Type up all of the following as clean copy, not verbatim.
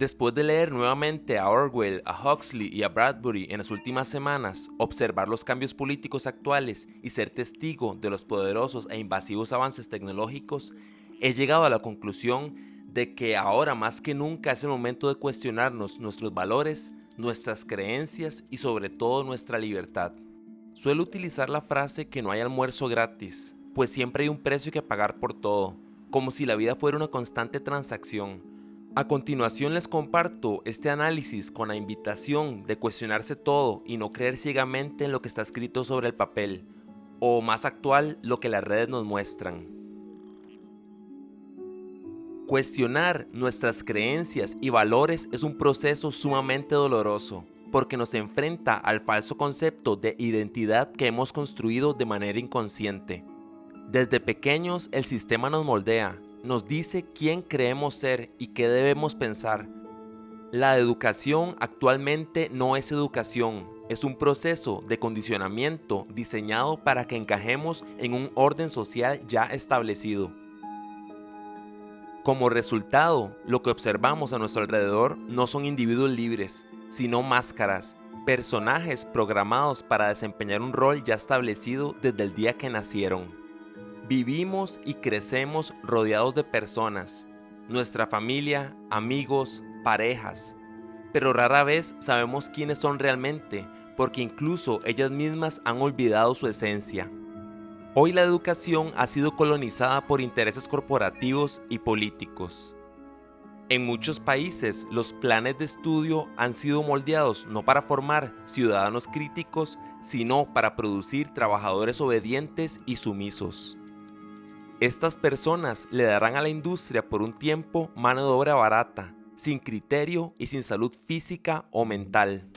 Después de leer nuevamente a Orwell, a Huxley y a Bradbury en las últimas semanas, observar los cambios políticos actuales y ser testigo de los poderosos e invasivos avances tecnológicos, he llegado a la conclusión de que ahora más que nunca es el momento de cuestionarnos nuestros valores, nuestras creencias y sobre todo nuestra libertad. Suelo utilizar la frase que no hay almuerzo gratis, pues siempre hay un precio que pagar por todo, como si la vida fuera una constante transacción. A continuación les comparto este análisis con la invitación de cuestionarse todo y no creer ciegamente en lo que está escrito sobre el papel, o más actual, lo que las redes nos muestran. Cuestionar nuestras creencias y valores es un proceso sumamente doloroso, porque nos enfrenta al falso concepto de identidad que hemos construido de manera inconsciente. Desde pequeños el sistema nos moldea, nos dice quién creemos ser y qué debemos pensar. La educación actualmente no es educación, es un proceso de condicionamiento diseñado para que encajemos en un orden social ya establecido. Como resultado, lo que observamos a nuestro alrededor no son individuos libres, sino máscaras, personajes programados para desempeñar un rol ya establecido desde el día que nacieron. Vivimos y crecemos rodeados de personas, nuestra familia, amigos, parejas, pero rara vez sabemos quiénes son realmente, porque incluso ellas mismas han olvidado su esencia. Hoy la educación ha sido colonizada por intereses corporativos y políticos. En muchos países, los planes de estudio han sido moldeados no para formar ciudadanos críticos, sino para producir trabajadores obedientes y sumisos. Estas personas le darán a la industria por un tiempo mano de obra barata, sin criterio y sin salud física o mental.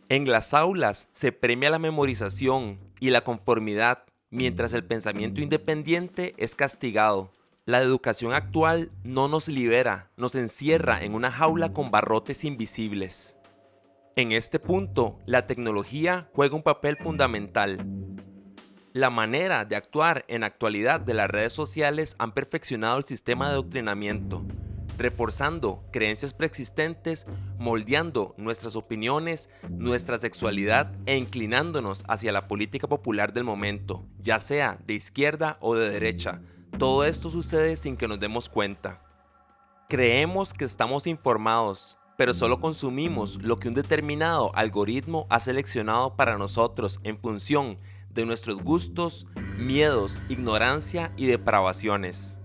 En las aulas se premia la memorización y la conformidad, mientras el pensamiento independiente es castigado. La educación actual no nos libera, nos encierra en una jaula con barrotes invisibles. En este punto, la tecnología juega un papel fundamental. La manera de actuar en la actualidad de las redes sociales han perfeccionado el sistema de adoctrinamiento, reforzando creencias preexistentes, moldeando nuestras opiniones, nuestra sexualidad e inclinándonos hacia la política popular del momento, ya sea de izquierda o de derecha. Todo esto sucede sin que nos demos cuenta. Creemos que estamos informados, pero solo consumimos lo que un determinado algoritmo ha seleccionado para nosotros en función de nuestros gustos, miedos, ignorancia y depravaciones.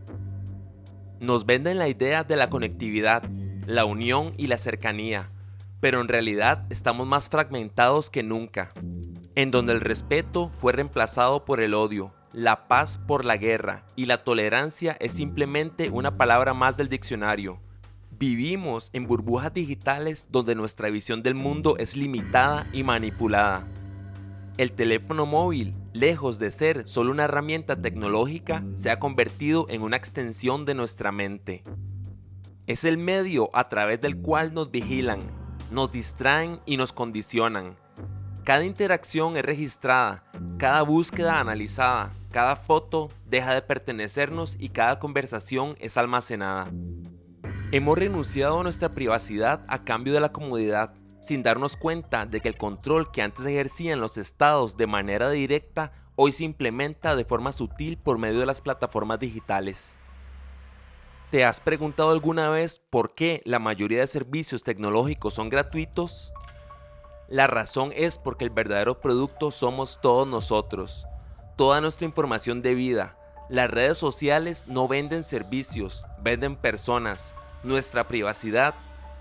Nos venden la idea de la conectividad, la unión y la cercanía, pero en realidad estamos más fragmentados que nunca, en donde el respeto fue reemplazado por el odio, la paz por la guerra y la tolerancia es simplemente una palabra más del diccionario. Vivimos en burbujas digitales donde nuestra visión del mundo es limitada y manipulada. El teléfono móvil, lejos de ser solo una herramienta tecnológica, se ha convertido en una extensión de nuestra mente. Es el medio a través del cual nos vigilan, nos distraen y nos condicionan. Cada interacción es registrada, cada búsqueda analizada, cada foto deja de pertenecernos y cada conversación es almacenada. Hemos renunciado a nuestra privacidad a cambio de la comodidad, sin darnos cuenta de que el control que antes ejercían los estados de manera directa, hoy se implementa de forma sutil por medio de las plataformas digitales. ¿Te has preguntado alguna vez por qué la mayoría de servicios tecnológicos son gratuitos? La razón es porque el verdadero producto somos todos nosotros, toda nuestra información de vida. Las redes sociales no venden servicios, venden personas, nuestra privacidad,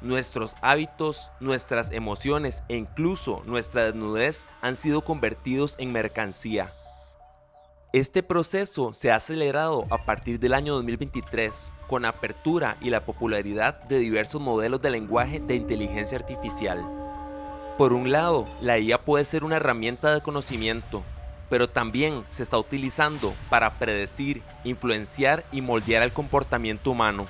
nuestros hábitos, nuestras emociones e incluso nuestra desnudez han sido convertidos en mercancía. Este proceso se ha acelerado a partir del año 2023 con la apertura y la popularidad de diversos modelos de lenguaje de inteligencia artificial. Por un lado, la IA puede ser una herramienta de conocimiento, pero también se está utilizando para predecir, influenciar y moldear el comportamiento humano.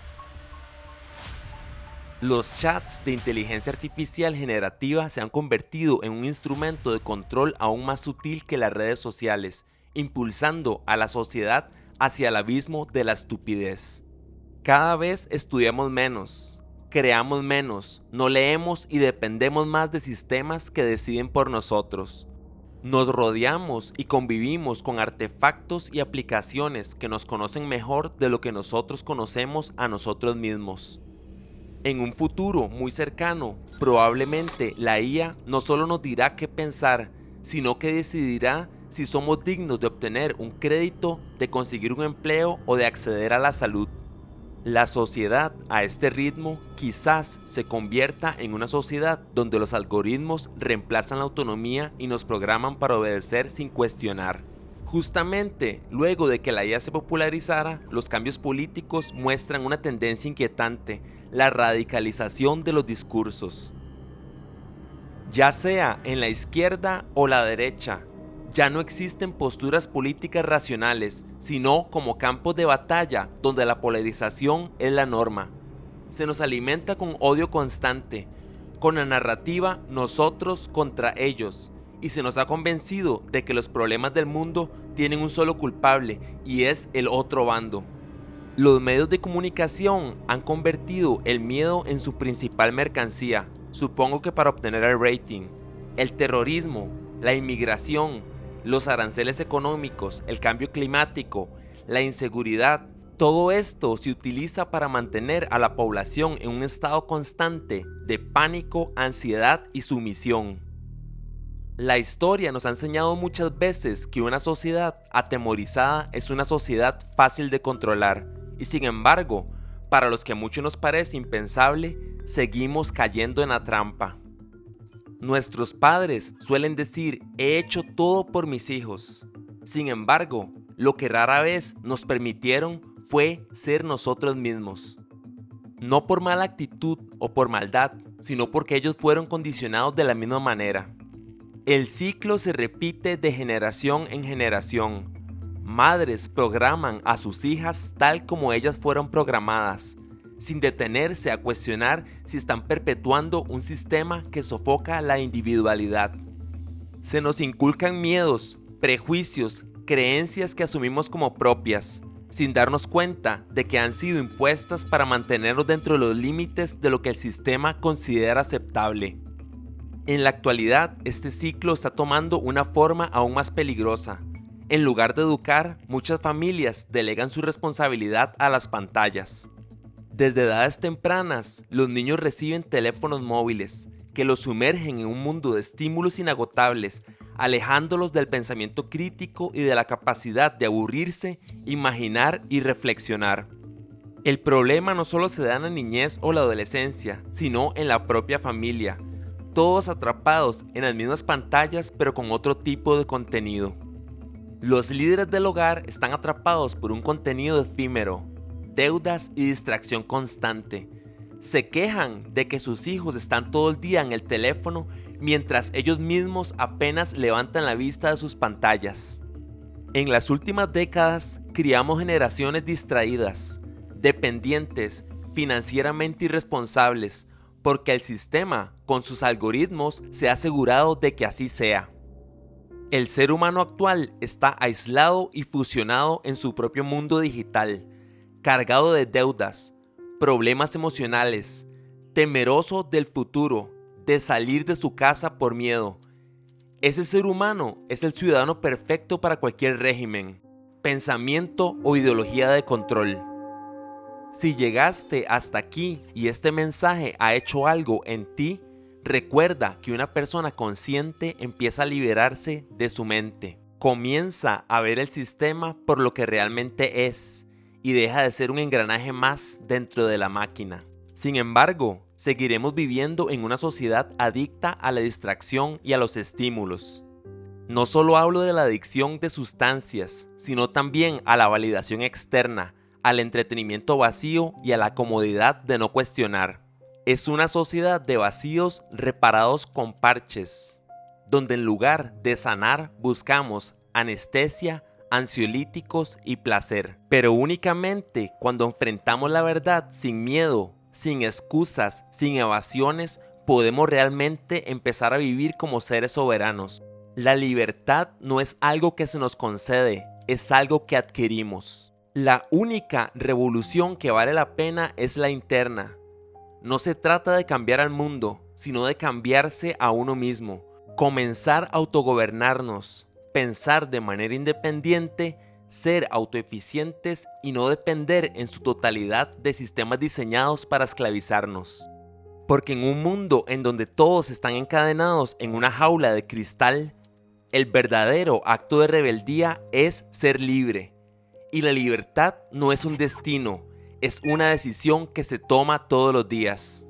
Los chats de inteligencia artificial generativa se han convertido en un instrumento de control aún más sutil que las redes sociales, impulsando a la sociedad hacia el abismo de la estupidez. Cada vez estudiamos menos, creamos menos, no leemos y dependemos más de sistemas que deciden por nosotros. Nos rodeamos y convivimos con artefactos y aplicaciones que nos conocen mejor de lo que nosotros conocemos a nosotros mismos. En un futuro muy cercano, probablemente la IA no solo nos dirá qué pensar, sino que decidirá si somos dignos de obtener un crédito, de conseguir un empleo o de acceder a la salud. La sociedad a este ritmo quizás se convierta en una sociedad donde los algoritmos reemplazan la autonomía y nos programan para obedecer sin cuestionar. Justamente luego de que la IA se popularizara, los cambios políticos muestran una tendencia inquietante: la radicalización de los discursos. Ya sea en la izquierda o la derecha, ya no existen posturas políticas racionales, sino como campos de batalla donde la polarización es la norma. Se nos alimenta con odio constante, con la narrativa nosotros contra ellos, y se nos ha convencido de que los problemas del mundo tienen un solo culpable, y es el otro bando. Los medios de comunicación han convertido el miedo en su principal mercancía, supongo que para obtener el rating. El terrorismo, la inmigración, los aranceles económicos, el cambio climático, la inseguridad, todo esto se utiliza para mantener a la población en un estado constante de pánico, ansiedad y sumisión. La historia nos ha enseñado muchas veces que una sociedad atemorizada es una sociedad fácil de controlar, y sin embargo, para los que a muchos nos parece impensable, seguimos cayendo en la trampa. Nuestros padres suelen decir: he hecho todo por mis hijos. Sin embargo, lo que rara vez nos permitieron fue ser nosotros mismos. No por mala actitud o por maldad, sino porque ellos fueron condicionados de la misma manera. El ciclo se repite de generación en generación. Madres programan a sus hijas tal como ellas fueron programadas, sin detenerse a cuestionar si están perpetuando un sistema que sofoca la individualidad. Se nos inculcan miedos, prejuicios, creencias que asumimos como propias, sin darnos cuenta de que han sido impuestas para mantenernos dentro de los límites de lo que el sistema considera aceptable. En la actualidad, este ciclo está tomando una forma aún más peligrosa. En lugar de educar, muchas familias delegan su responsabilidad a las pantallas. Desde edades tempranas, los niños reciben teléfonos móviles que los sumergen en un mundo de estímulos inagotables, alejándolos del pensamiento crítico y de la capacidad de aburrirse, imaginar y reflexionar. El problema no solo se da en la niñez o la adolescencia, sino en la propia familia, todos atrapados en las mismas pantallas pero con otro tipo de contenido. Los líderes del hogar están atrapados por un contenido efímero, deudas y distracción constante. Se quejan de que sus hijos están todo el día en el teléfono mientras ellos mismos apenas levantan la vista de sus pantallas. En las últimas décadas criamos generaciones distraídas, dependientes, financieramente irresponsables, porque el sistema, con sus algoritmos, se ha asegurado de que así sea. El ser humano actual está aislado y fusionado en su propio mundo digital, cargado de deudas, problemas emocionales, temeroso del futuro, de salir de su casa por miedo. Ese ser humano es el ciudadano perfecto para cualquier régimen, pensamiento o ideología de control. Si llegaste hasta aquí y este mensaje ha hecho algo en ti, recuerda que una persona consciente empieza a liberarse de su mente. Comienza a ver el sistema por lo que realmente es y deja de ser un engranaje más dentro de la máquina. Sin embargo, seguiremos viviendo en una sociedad adicta a la distracción y a los estímulos. No solo hablo de la adicción de sustancias, sino también a la validación externa, al entretenimiento vacío y a la comodidad de no cuestionar. Es una sociedad de vacíos reparados con parches, donde en lugar de sanar buscamos anestesia, ansiolíticos y placer. Pero únicamente cuando enfrentamos la verdad sin miedo, sin excusas, sin evasiones, podemos realmente empezar a vivir como seres soberanos. La libertad no es algo que se nos concede, es algo que adquirimos. La única revolución que vale la pena es la interna. No se trata de cambiar al mundo, sino de cambiarse a uno mismo, comenzar a autogobernarnos, pensar de manera independiente, ser autoeficientes y no depender en su totalidad de sistemas diseñados para esclavizarnos. Porque en un mundo en donde todos están encadenados en una jaula de cristal, el verdadero acto de rebeldía es ser libre. Y la libertad no es un destino, es una decisión que se toma todos los días.